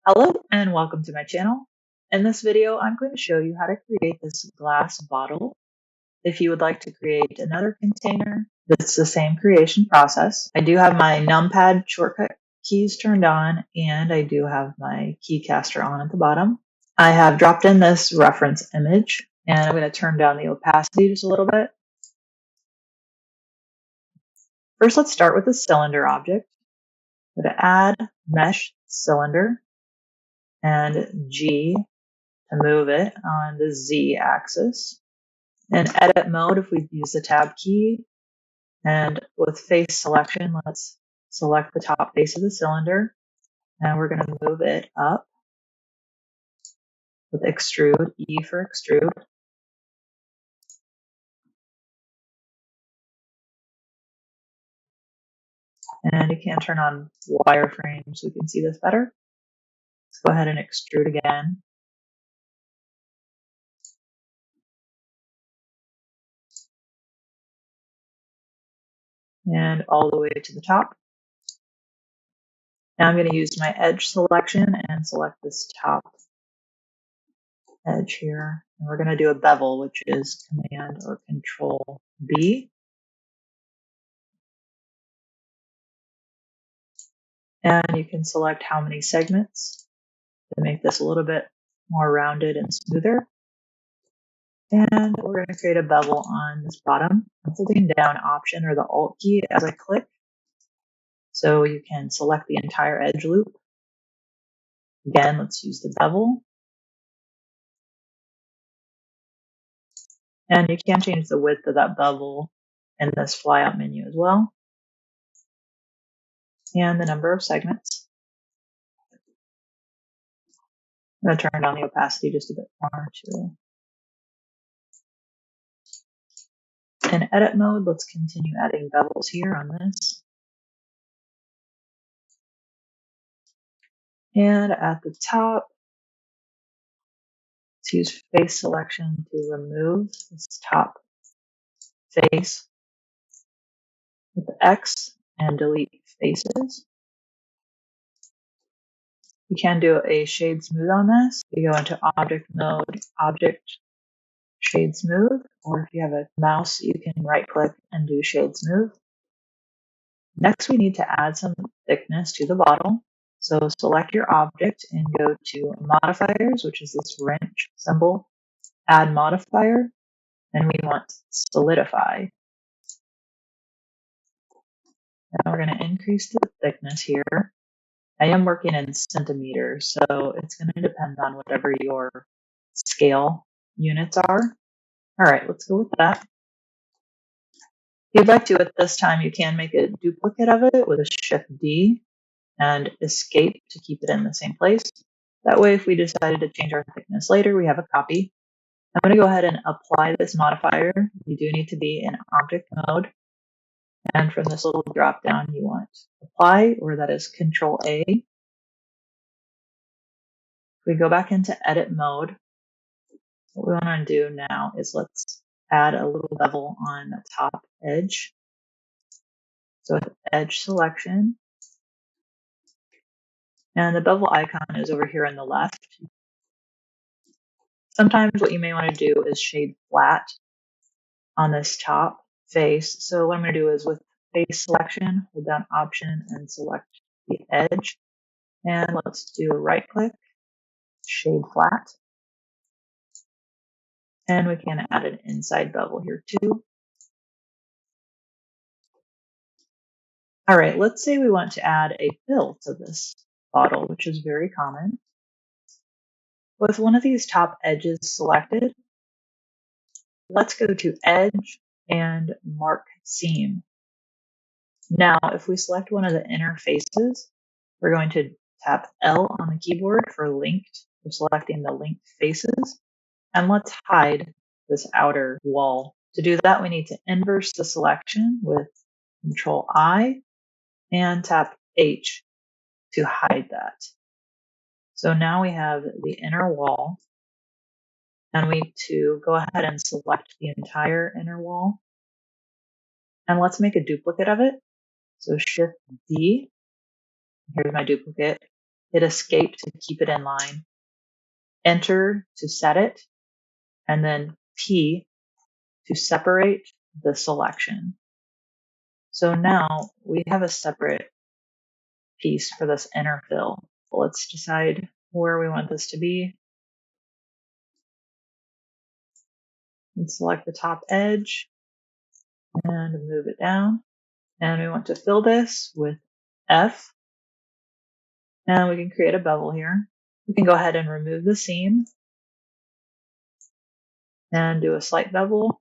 Hello and welcome to my channel. In this video, I'm going to show you how to create this glass bottle. If you would like to create another container, that's the same creation process. I do have my numpad shortcut keys turned on, and I do have my keycaster on at the bottom. I have dropped in this reference image, and I'm going to turn down the opacity just a little bit. First, let's start with the cylinder object. Go to Add, Mesh, Cylinder, and G to move it on the Z axis. In edit mode, if we use the tab key, and with face selection, let's select the top face of the cylinder, and we're going to move it up with extrude, E for extrude. And you can turn on wireframe so we can see this better. Let's go ahead and extrude again. And all the way to the top. Now I'm going to use my edge selection and select this top edge here. And we're going to do a bevel, which is Command or Ctrl B. And you can select how many segments to make this a little bit more rounded and smoother. And we're going to create a bevel on this bottom. I'm holding down Option or the Alt key as I click. So you can select the entire edge loop. Again, let's use the bevel. And you can change the width of that bevel in this flyout menu as well. And the number of segments. I'm going to turn down the opacity just a bit more too. In edit mode, let's continue adding bevels here on this. And at the top, let's use face selection to remove this top face with the X and delete faces. You can do a shade smooth on this. You go into object mode, object, shade smooth, or if you have a mouse, you can right click and do shade smooth. Next, we need to add some thickness to the bottle. So select your object and go to modifiers, which is this wrench symbol, add modifier, and we want solidify. Now we're going to increase the thickness here. I am working in centimeters, so it's going to depend on whatever your scale units are. All right, let's go with that. If you'd like to, at this time, you can make a duplicate of it with a Shift D and Escape to keep it in the same place. That way, if we decided to change our thickness later, we have a copy. I'm going to go ahead and apply this modifier. You do need to be in object mode. And from this little drop down, you want apply, or that is Ctrl A. If we go back into edit mode, what we want to do now is let's add a little bevel on the top edge. So with edge selection, and the bevel icon is over here on the left. Sometimes what you may want to do is shade flat on this top face. So what I'm going to do is with face selection, hold down Option and select the edge. And let's do a right click, shade flat. And we can add an inside bevel here too. All right, let's say we want to add a fill to this bottle, which is very common. With one of these top edges selected, let's go to Edge and Mark Seam. Now, if we select one of the inner faces, we're going to tap L on the keyboard for linked. We're selecting the linked faces. And let's hide this outer wall. To do that, we need to inverse the selection with Ctrl I and tap H to hide that. So now we have the inner wall, and we need to go ahead and select the entire inner wall. And let's make a duplicate of it. So Shift D, here's my duplicate. hit escape to keep it in line, enter to set it, and then P to separate the selection. So now we have a separate piece for this inner fill. Let's decide where we want this to be. And select the top edge and move it down. And we want to fill this with F. And we can create a bevel here. We can go ahead and remove the seam and do a slight bevel.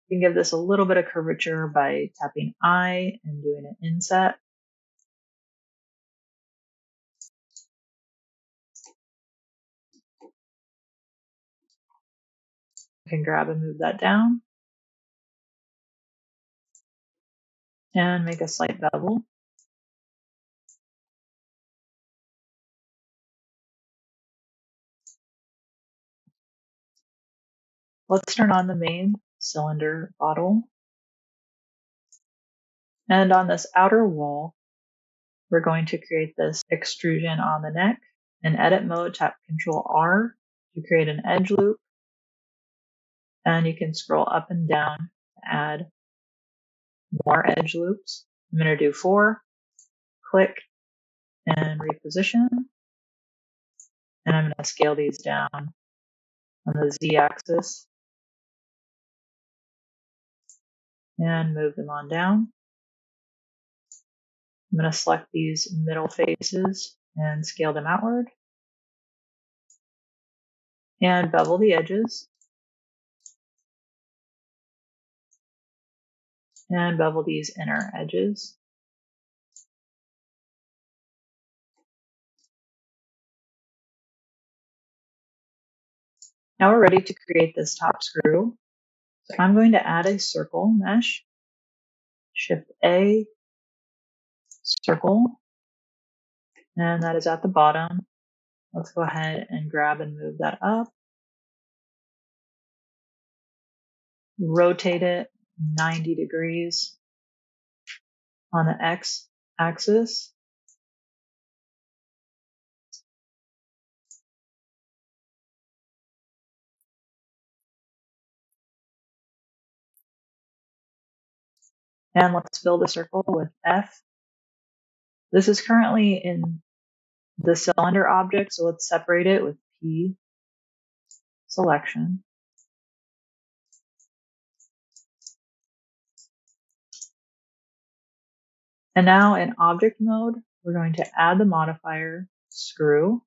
You can give this a little bit of curvature by tapping I and doing an inset. You can grab and move that down and make a slight bevel. Let's turn on the main cylinder bottle. And on this outer wall, we're going to create this extrusion on the neck. In edit mode, tap Ctrl R to create an edge loop. And you can scroll up and down to add more edge loops. I'm going to do 4, click and reposition. And I'm going to scale these down on the Z axis and move them on down. I'm going to select these middle faces and scale them outward. And bevel the edges. And bevel these inner edges. Now we're ready to create this top screw. So I'm going to add a circle mesh. Shift A, circle, and that is at the bottom. Let's go ahead and grab and move that up. Rotate it 90 degrees on the X axis. And let's fill the circle with F. This is currently in the cylinder object, so let's separate it with P, selection. And now in object mode, we're going to add the modifier screw.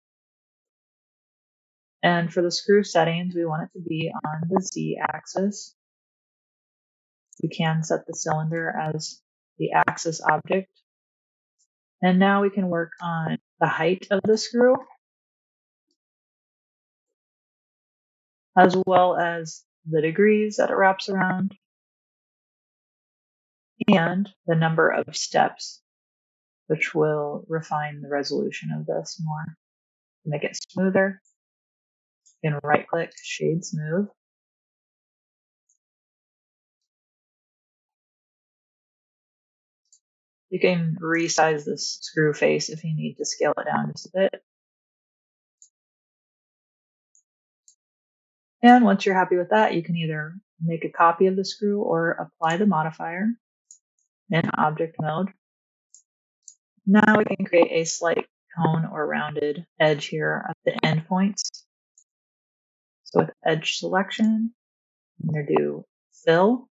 And for the screw settings, we want it to be on the Z axis. You can set the cylinder as the axis object. And now we can work on the height of the screw, as well as the degrees that it wraps around, and the number of steps, which will refine the resolution of this more. To make it smoother, you can right-click, Shade Smooth. You can resize this screw face if you need to scale it down just a bit. And once you're happy with that, you can either make a copy of the screw or apply the modifier in object mode. Now we can create a slight cone or rounded edge here at the endpoints. So with edge selection, I'm going to do fill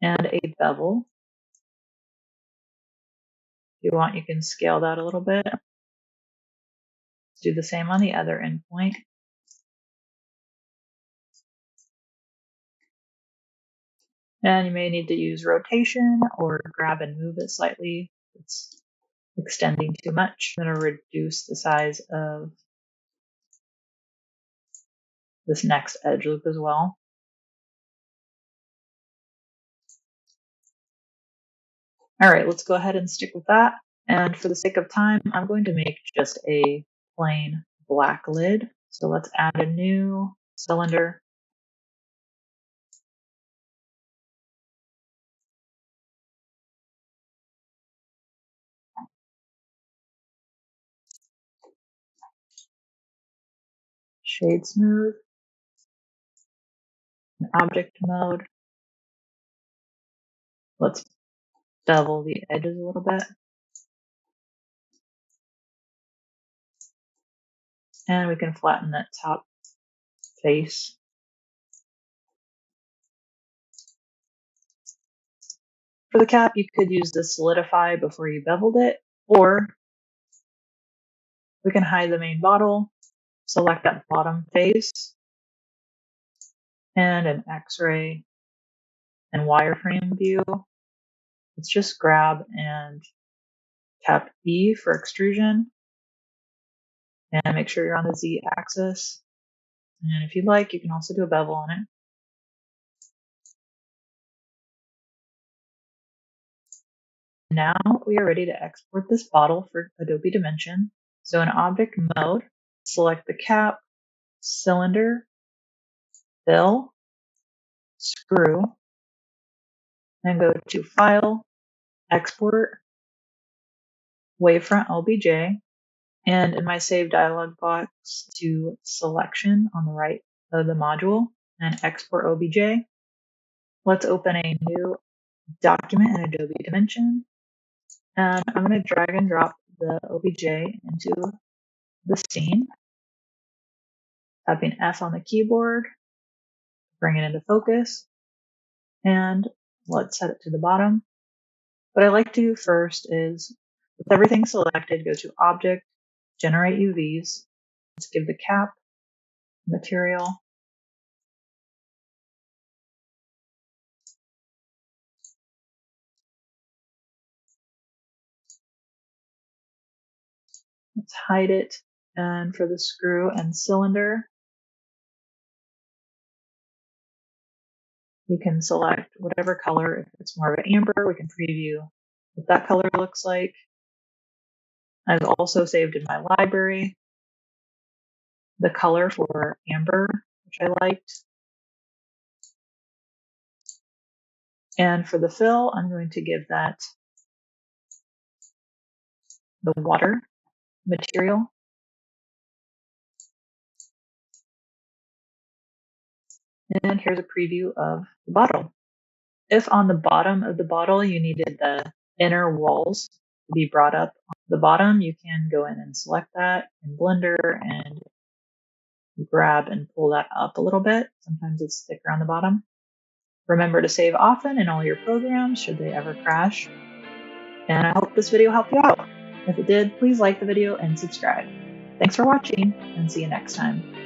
and a bevel. If you want, you can scale that a little bit. Do the same on the other endpoint. And you may need to use rotation or grab and move it slightly. It's extending too much. I'm going to reduce the size of this next edge loop as well. All right, let's go ahead and stick with that. And for the sake of time, I'm going to make just a plain black lid. So let's add a new cylinder. shade smooth, and object mode. Let's bevel the edges a little bit. And we can flatten that top face. For the cap, you could use the Solidify before you beveled it, or we can hide the main bottle, select that bottom face, and an X-ray and wireframe view. Let's just grab and tap E for extrusion, and make sure you're on the Z axis. And if you'd like, you can also do a bevel on it. Now we are ready to export this bottle for Adobe Dimension. So in object mode, select the cap, cylinder, fill, screw, and go to File, Export, Wavefront OBJ, and in my Save dialog box to Selection on the right of the module and Export OBJ. Let's open a new document in Adobe Dimension, and I'm going to drag and drop the OBJ into the scene, tapping F on the keyboard, bring it into focus, and let's set it to the bottom. What I like to do first is, with everything selected, go to Object, Generate UVs. Let's give the cap material. Let's hide it. And for the screw and cylinder, you can select whatever color. If it's more of an amber, we can preview what that color looks like. I've also saved in my library the color for amber, which I liked. And for the fill, I'm going to give that the water material. And here's a preview of the bottle. If on the bottom of the bottle you needed the inner walls to be brought up on the bottom, you can go in and select that in Blender and grab and pull that up a little bit. Sometimes it's thicker on the bottom. Remember to save often in all your programs should they ever crash. And I hope this video helped you out. If it did, please like the video and subscribe. Thanks for watching, and see you next time.